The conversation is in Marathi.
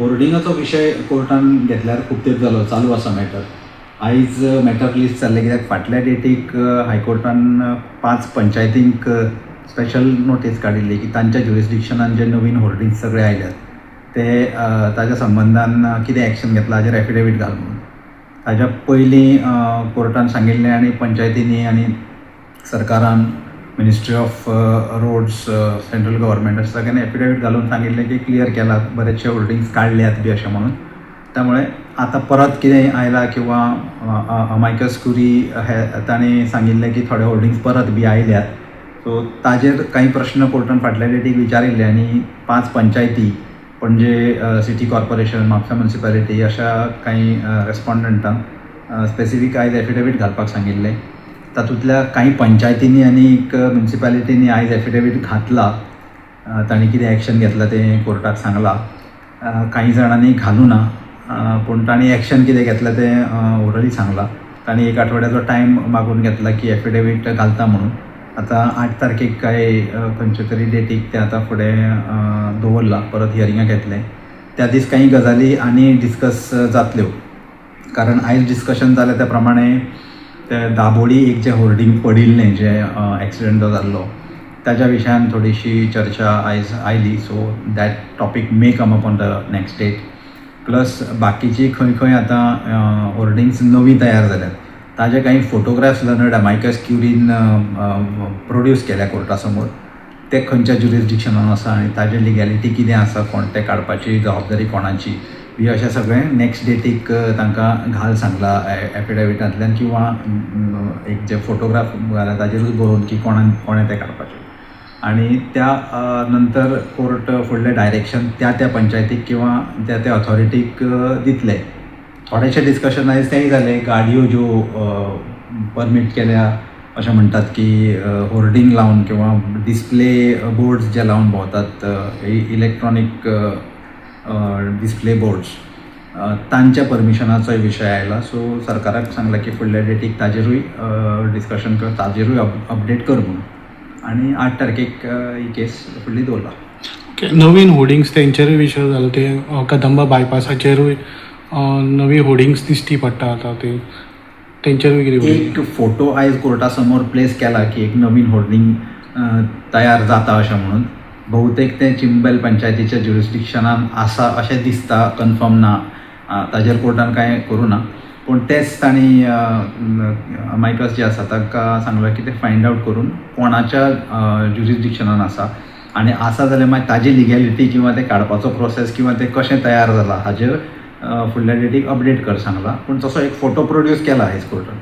होर्डिंगाचो विशय कोर्टान घेतल्यार खूब तेंप जालो चालू आसा मॅटर. आयज मॅटर लिस्ट जाल्ले कित्याक फाटल्या डेटीक हायकोर्टान 5 पंचायतींक स्पेशल नोटीस काडिल्ली की तांच्या ज्युरिस्डिक्शनान जे नवीन होर्डिंग्स सगळे आयल्यात ते ताज्या संबंधान कितें एक्शन घेतला हाजेर एफिडेवीट घाल म्हणून. ताज्या पयलीं कोर्टान सांगिल्लें आनी पंचायतींनी आनी सरकारान ministry of roads central government सगळ्यांनी एफिडेवीट घालून सांगिल्लें की क्लियर केलात बरेचशे होर्डिंग्स काडल्यात बी अशें म्हणून. त्यामुळे आता परत कितेंय आयला किंवा अमायकस कुरी हे तांणी सांगिल्लें की थोडे होर्डिंग्स परत बी आयल्यात. सो ताजेर काही प्रश्न कोर्टान फाटल्या डेटीक विचारिल्ले आनी 5 पंचायती पणजे सिटी कॉर्पोरेशन, म्हापसा म्युनिसिपालिटी अशा काही रेस्पॉन्डंटांक स्पेसिफीक आयज एफिडेवीट घालपाक सांगिल्लें. तातूंतल्या काही पंचायतींनी आनी म्युनिसिपालिटींनी आयज एफिडेवीट घातला. तांणी कितें एक्शन घेतलां तें कोर्टाक सांगलां. काही जाणांनी घालूं ना, पूण तांणी एक्शन कितें घेतलां तें ओरली सांगलां. तांणी 1 आठवड्याचो टायम मागून घेतला की एफिडेवीट घालता म्हणून. आतां 8 तारखेक काय खंयचे तरी डेटीक तें आतां फुडें दवरलां, परत हियरिंगाक येतलें. त्या दीस काही गजाली आनी डिस्कस जातल्यो, कारण आयज डिस्कशन जालें त्या प्रमाणे ते दाबोळी एक जें होर्डिंग पडिल्लें जें एक्सिडंट जो जाल्लो ताज्या विशयान थोडीशी चर्चा आयज आयली. So that topic may come up on the next date. Plus बाकीची खंय खंय आतां होर्डिंग्स नवीं तयार जाल्यात ताजे काही फोटोग्राफ्स लर्नड अमायकस क्युरीन प्रोड्यूस केल्या कोर्टा समोर. ते खंयच्या ज्युरिस्डिक्शनान आसा आनी ताजे लिगॅलिटी कितें आसा, कोण ते काडपाची जबाबदारी कोणाची बी अशें सगळें नेक्स्ट डेटीक तांकां घाल सांगला एफिडेविटांतल्यान, किंवा एक जे फोटोग्राफ घाला ताजेरूच बरोवन की कोणें ते काडपाचें. आनी त्या नंतर कोर्ट फुडलें डायरेक्शन त्या पंचायतीक किंवा त्या ऑथॉरिटीक दितले. थोडेशे डिस्कशन आयज तेंय जालें, गाडयो ज्यो परमीट केल्या अशें म्हणटात की होर्डिंग लावन किंवा डिस्प्ले बोर्ड्स जे लावन भोंवतात, इलेक्ट्रॉनीक डिस्प्ले बोर्ड्स, तांच्या परमिशनाचोय विशय आयला. सो सरकाराक सांगला की फुडल्या डेटीक ताजेरूय डिस्कशन कर, ताजेरूय अपडेट कर म्हणून. आनी 8 तारखेक ही केस फुडली दवरला. ओके, नवीन होर्डिंग्स तेंचेरूय विशय जालो. ते कदंबा बायपासाचेरूय नवी होर्डिंग्स दिश्टी पडटा आतां. ते तेंचेरूय कितें एक फोटो आयज कोर्टा समोर प्लेस केला की एक नवीन होर्डिंग तयार जाता अशें म्हणून. बहुतेक तें चिंबल पंचायतीच्या ज्युरिस्डिक्शनान आसा अशें दिसता, कन्फर्म ना, ताजेर कोर्टान कांय करूं ना. पूण तेच तांणी अमायकस जे आसा तांकां सांगलां की ते फायंड आवट करून कोणाच्या ज्युरिस्डिक्शनान आसा, आनी आसा जाल्यार मागीर ताजी लिगॅलिटी किंवा ते काडपाचो प्रोसेस किंवा ते कशें तयार जालां हाजेर फुडल्या डेटीक अपडेट कर सांगलां. पूण तसो एक फोटो प्रोड्यूस केला आयज कोर्टान.